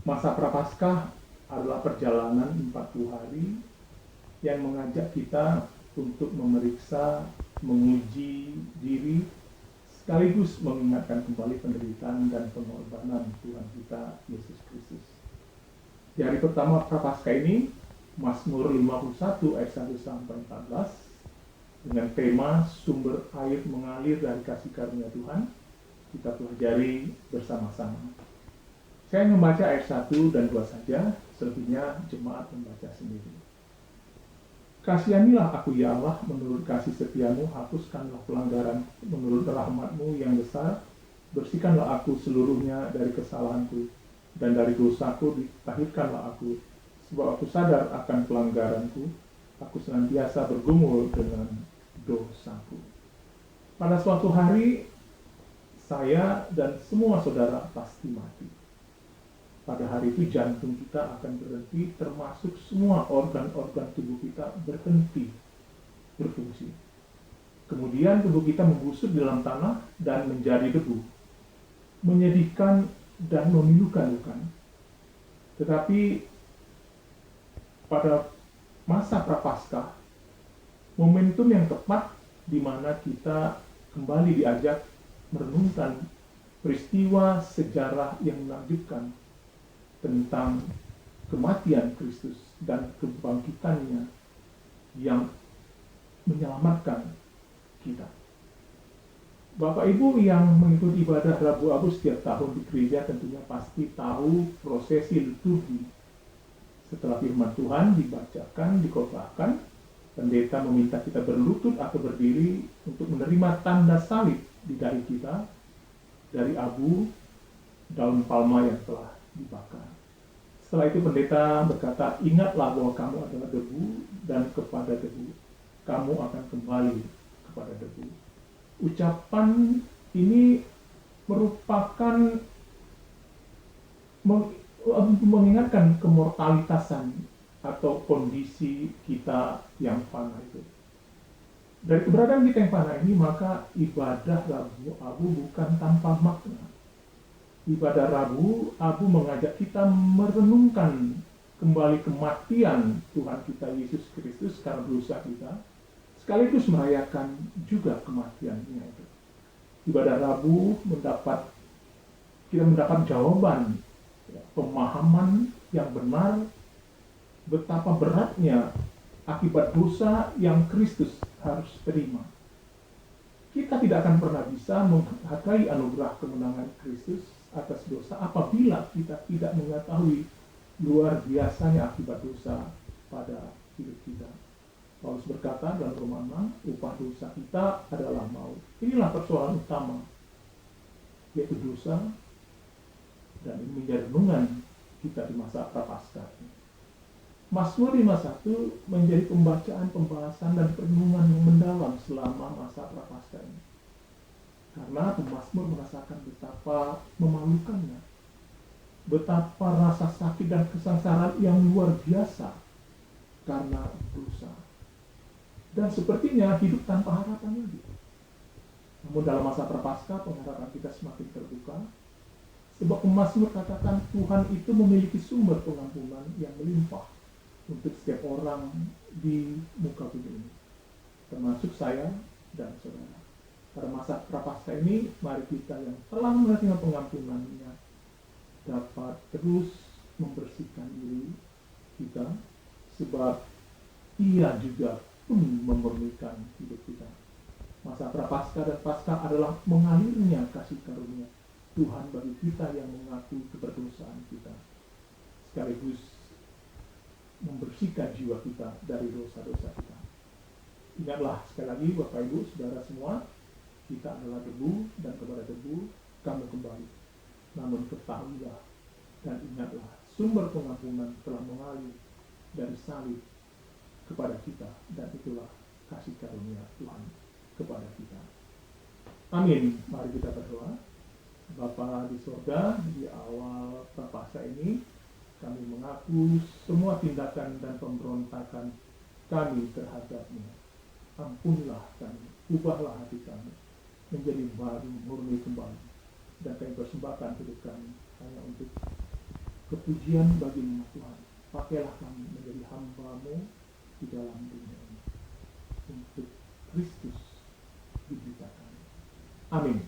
Masa Prapaskah adalah perjalanan 40 hari yang mengajak kita untuk memeriksa, menguji diri, sekaligus mengingatkan kembali penderitaan dan pengorbanan Tuhan kita, Yesus Kristus. Di hari pertama Prapaskah ini, Mazmur 51 ayat 1-14, dengan tema sumber air mengalir dari kasih karunia Tuhan, kita pelajari bersama-sama. Saya membaca ayat 1 dan 2 saja, selebihnya jemaat membaca sendiri. Kasihanilah aku ya Allah, menurut kasih setiamu, hapuskanlah pelanggaran menurut rahmatmu yang besar, bersihkanlah aku seluruhnya dari kesalahanku, dan dari dosaku ditahirkanlah aku, sebab aku sadar akan pelanggaranku, aku senantiasa bergumul dengan dosaku. Pada suatu hari, saya dan semua saudara pasti mati. Pada hari itu jantung kita akan berhenti, termasuk semua organ-organ tubuh kita berhenti berfungsi. Kemudian tubuh kita membusuk di dalam tanah dan menjadi debu. Menyedihkan dan memilukan, bukan? Tetapi pada masa Prapaskah, momentum yang tepat di mana kita kembali diajak merenungkan peristiwa sejarah yang menakjubkan tentang kematian Kristus dan kebangkitannya yang menyelamatkan kita. Bapak Ibu yang mengikuti ibadah Rabu Abu setiap tahun di gereja tentunya pasti tahu prosesi liturgi. Setelah firman Tuhan dibacakan, dikhotbahkan, pendeta meminta kita berlutut atau berdiri untuk menerima tanda salib di dahi kita dari abu daun palma yang telah dibakar. Setelah itu pendeta berkata, ingatlah bahwa kamu adalah debu dan kepada debu kamu akan kembali kepada debu. Ucapan ini merupakan mengingatkan kemortalitasan atau kondisi kita yang fana itu. Dari keberadaan kita yang fana ini, maka ibadah Rabu Abu bukan tanpa makna. Ibadah Rabu Abu mengajak kita merenungkan kembali kematian Tuhan kita Yesus Kristus karena dosa kita, sekaligus merayakan juga kematiannya itu. Ibadah Rabu kita mendapat jawaban, pemahaman yang benar betapa beratnya akibat dosa yang Kristus harus terima. Kita tidak akan pernah bisa menghargai anugerah kemenangan Kristus atas dosa apabila kita tidak mengetahui luar biasanya akibat dosa pada hidup kita. Paulus berkata dalam Roma 6, upah dosa kita adalah maut. Inilah persoalan utama, yaitu dosa, dan ini menjadi renungan kita di masa Prapaskah. Mazmur 51 menjadi pembacaan, pembahasan, dan perenungan yang mendalam selama masa Prapaskah ini. Karena pemazmur merasakan betapa memalukannya, betapa rasa sakit dan kesengsaraan yang luar biasa karena dosa. Dan sepertinya hidup tanpa harapan lagi. Namun dalam masa Prapaskah pengharapan kita semakin terbuka, sebab pemazmur katakan Tuhan itu memiliki sumber pengampunan yang melimpah untuk setiap orang di muka bumi ini, termasuk saya dan saudara. Pada masa Prapaskah ini, mari kita yang telah menerima pengampunannya dapat terus membersihkan diri kita, sebab Ia juga pun memurnikan hidup kita. Masa Prapaskah dan Paskah adalah mengalirnya kasih karunia Tuhan bagi kita yang mengaku keberdosaan kita, sekaligus membersihkan jiwa kita dari dosa-dosa kita. Ingatlah sekali lagi Bapak Ibu, Saudara semua, kita adalah debu dan kepada debu kamu kembali. Namun ketahuilah dan ingatlah, sumber pengampunan telah mengalir dari salib kepada kita, dan itulah kasih karunia Tuhan kepada kita. Amin. Mari kita berdoa. Bapa di surga, di awal Prapaskah ini kami mengaku semua tindakan dan pemberontakan kami terhadap-Mu. Ampunilah kami, ubahlah hati kami menjadi baru, murni kembali, dan kami persembahkan hidup kami hanya untuk Kepujian bagi nama Tuhan. Pakailah kami menjadi hamba-Mu di dalam dunia ini. Untuk Kristus diberitakan. Amin.